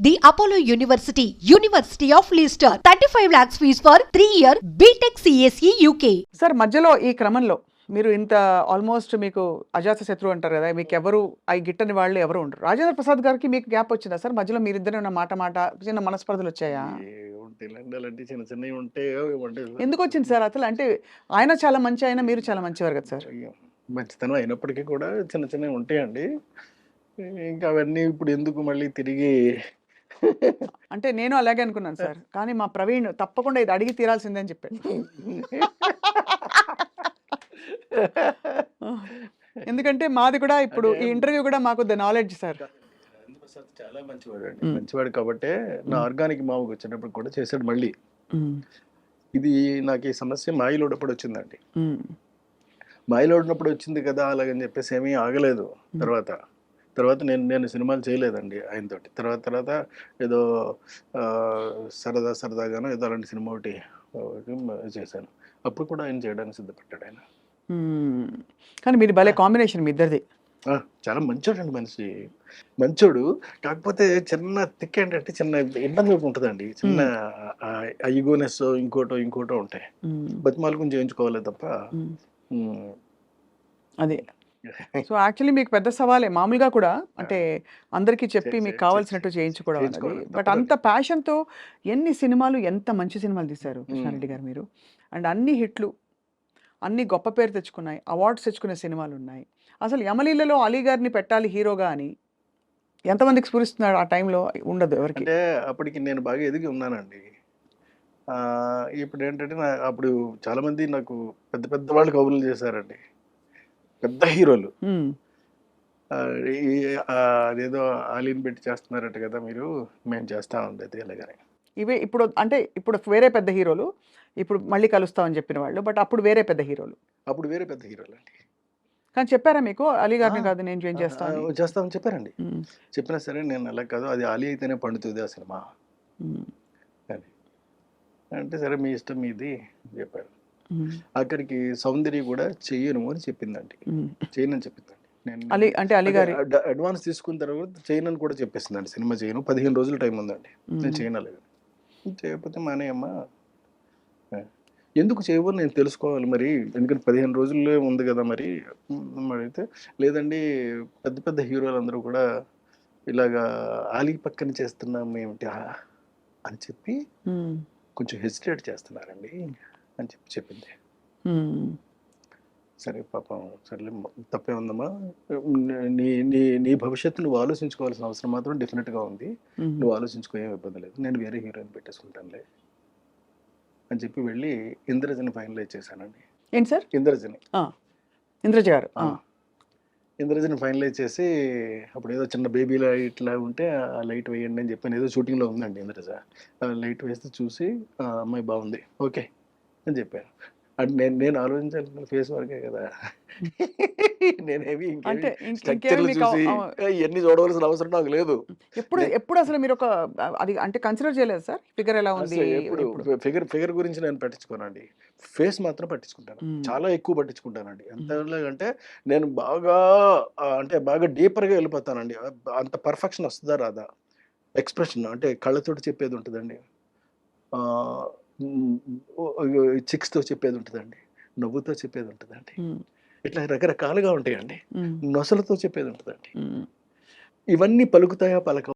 The Apollo University, University of Leicester. 35 lakhs fees for 3-year BTech CSE UK. Sir మధ్యలో ఈ క్రమంలో మీరు ఇంత ఆల్మోస్ట్ మీకు అజాత శత్రువు అంటారు కదా, మీకు ఎవరు అవి గిట్టని వాళ్ళు ఎవరు ఉండరు. రాజేంద్ర ప్రసాద్ గారికి మీకు గ్యాప్ వచ్చిందా సార్? మధ్యలో మీరిద్దరు ఉన్న మాట చిన్న మనస్పర్ధలు వచ్చాయా? ఉంటాయిలేండి అలాంటి చిన్న చిన్నవి ఉంటే ఎందుకు వచ్చింది సార్ అసలు? అంటే ఆయన చాలా మంచి, ఆయన మీరు చాలా మంచివారు కదా సార్. మంచితనం అయినప్పటికీ కూడా చిన్న చిన్నవి ఉంటాయండి. ఇంకా అవన్నీ ఇప్పుడు ఎందుకు మళ్ళీ తిరిగి అంటే నేను అలాగే అనుకున్నాను సార్, కానీ మా ప్రవీణ్ తప్పకుండా ఇది అడిగి తీరాల్సిందే అని చెప్పాడు. ఎందుకంటే మాది కూడా ఇప్పుడు ఈ ఇంటర్వ్యూ కూడా మాకు ద నాలెడ్జ్ సార్. ప్రసాద్ చాలా మంచివాడు అండి, మంచివాడు కాబట్టే నా ఆర్గానిక్ మావుకు వచ్చేటప్పుడు కూడా చేశాడు. మళ్ళీ ఇది నాకు ఈ సమస్య మాయిలోడప్పుడు వచ్చిందండి. మాయిలోడినప్పుడు వచ్చింది కదా అలాగని చెప్పేసి ఏమీ ఆగలేదు. తర్వాత నేను సినిమాలు చేయలేదండి ఆయనతోటి. తర్వాత ఏదో సరదాగానో ఏదో అలాంటి సినిమా ఒకటి చేశాను. అప్పుడు కూడా ఆయన చేయడానికి సిద్ధపడ్డాడు ఆయన. కానీ మీరు భలే కాంబినేషన్ మీ ఇద్దరిది. చాలా మంచోడు అండి, మనిషి మంచోడు. కాకపోతే చిన్న తిక్క ఏంటంటే చిన్న ఇబ్బంది ఉంటుందండి. చిన్న ఈగోనెస్ ఇంకోటో ఉంటాయి. బతిమాలకు చేయించుకోవాలి తప్ప. అదే సో యాక్చువల్లీ మీకు పెద్ద సవాలే మామూలుగా కూడా, అంటే అందరికీ చెప్పి మీకు కావాల్సినట్టు చేయించుకోవడం అనేది. బట్ అంత ప్యాషన్తో ఎన్ని సినిమాలు, ఎంత మంచి సినిమాలు తీశారు కృష్ణారెడ్డి గారు మీరు. అండ్ అన్ని హిట్లు, అన్ని గొప్ప పేరు తెచ్చుకున్నాయి, అవార్డ్స్ తెచ్చుకునే సినిమాలు ఉన్నాయి. అసలు యమలీలలో అలీ గారిని పెట్టాలి హీరోగా అని ఎంతమందికి స్ఫురిస్తున్నాడు? ఆ టైంలో ఉండదు ఎవరికి. అంటే అప్పటికి నేను బాగా ఎదిగి ఉన్నానండి. ఇప్పుడు ఏంటంటే అప్పుడు చాలామంది నాకు పెద్ద వాళ్ళు కబుర్లు చేశారండి, పెద్ద హీరోలు. అదేదో ఆలీని పెట్టి చేస్తున్నారట కదా మీరు, మేము చేస్తా ఉండేది అలాగని. ఇవే ఇప్పుడు అంటే ఇప్పుడు వేరే పెద్ద హీరోలు ఇప్పుడు మళ్ళీ కలుస్తామని చెప్పిన వాళ్ళు, బట్ అప్పుడు వేరే పెద్ద హీరోలు అండి. కానీ చెప్పారా మీకు అలీ గారిని కాదు నేను జాయిన్ చేస్తామని చెప్పారండి. చెప్పినా సరే నేను అలా కాదు, అది ఆలీ అయితేనే పండుతుంది ఆ సినిమా అని అంటే, సరే మీ ఇష్టం మీది చెప్పారు. అక్కడికి సౌందర్య కూడా చెయ్యను అని చెప్పిందండి. చేయనని చెప్పిందండి. అలీ అంటే అలీ గారి అడ్వాన్స్ తీసుకున్న తర్వాత చేయనని కూడా చెప్పేసిందండి. సినిమా చేయను, 15 రోజులు టైం ఉందండి, నేను చేయనలేదు. చేయకపోతే మానేయమ్మా, ఎందుకు చేయవో నేను తెలుసుకోవాలి మరి, ఎందుకంటే 15 రోజుల్లో ఉంది కదా మరి అయితే. లేదండి పెద్ద హీరోలు అందరూ కూడా ఇలాగా ఆలీ పక్కన చేస్తున్నాం ఏమిటి అని చెప్పి కొంచెం హెసిటేట్ చేస్తున్నారండి అని చెప్పింది. సరే పాపం, సరేలే తప్పే ఉందమ్మా, నీ భవిష్యత్తు నువ్వు ఆలోచించుకోవాల్సిన అవసరం మాత్రం డెఫినెట్గా ఉంది. నువ్వు ఆలోచించుకో, ఏం ఇబ్బంది లేదు, నేను వేరే హీరోయిన్ పెట్టేసుకుంటానులే అని చెప్పి వెళ్ళి ఇంద్రజని ఫైనలైజ్ చేశానండి. ఏంటి సార్? ఇంద్రజ గారు ఇంద్రజని ఫైనలైజ్ చేసి, అప్పుడు ఏదో చిన్న బేబీ లైట్ లా ఉంటే ఆ లైట్ వేయండి అని చెప్పాను. ఏదో షూటింగ్లో ఉందండి ఇంద్రజ. లైట్ వేస్తే చూసి అమ్మాయి బాగుంది ఓకే అని చెప్పాను. అంటే నేను ఆలోచించాలి ఫేస్ వరకే కదా, నేనేమి చూసి ఇవన్నీ చూడవలసిన అవసరం నాకు లేదు. ఎప్పుడు అసలు మీరు ఒక అది అంటే కన్సిడర్ చేయలేదు సార్? ఫిగర్ ఎలా ఉంది? ఫిగర్ గురించి నేను పట్టించుకోనండి, ఫేస్ మాత్రం పట్టించుకుంటాను. చాలా ఎక్కువ పట్టించుకుంటానండి. ఎంతలాగంటే నేను బాగా డీపర్గా వెళ్ళిపోతానండి. అంత పర్ఫెక్షన్ వస్తుందా రాదా, ఎక్స్ప్రెషన్ అంటే కళ్ళతోటి చెప్పేది ఉంటుందండి, చిక్స్తో చెప్పేది ఉంటుందండి, నవ్వుతో చెప్పేది ఉంటుందండి, ఇట్లా రకరకాలుగా ఉంటాయండి, నొసలతో చెప్పేది ఉంటుందండి. ఇవన్నీ పలుకుతాయా పలక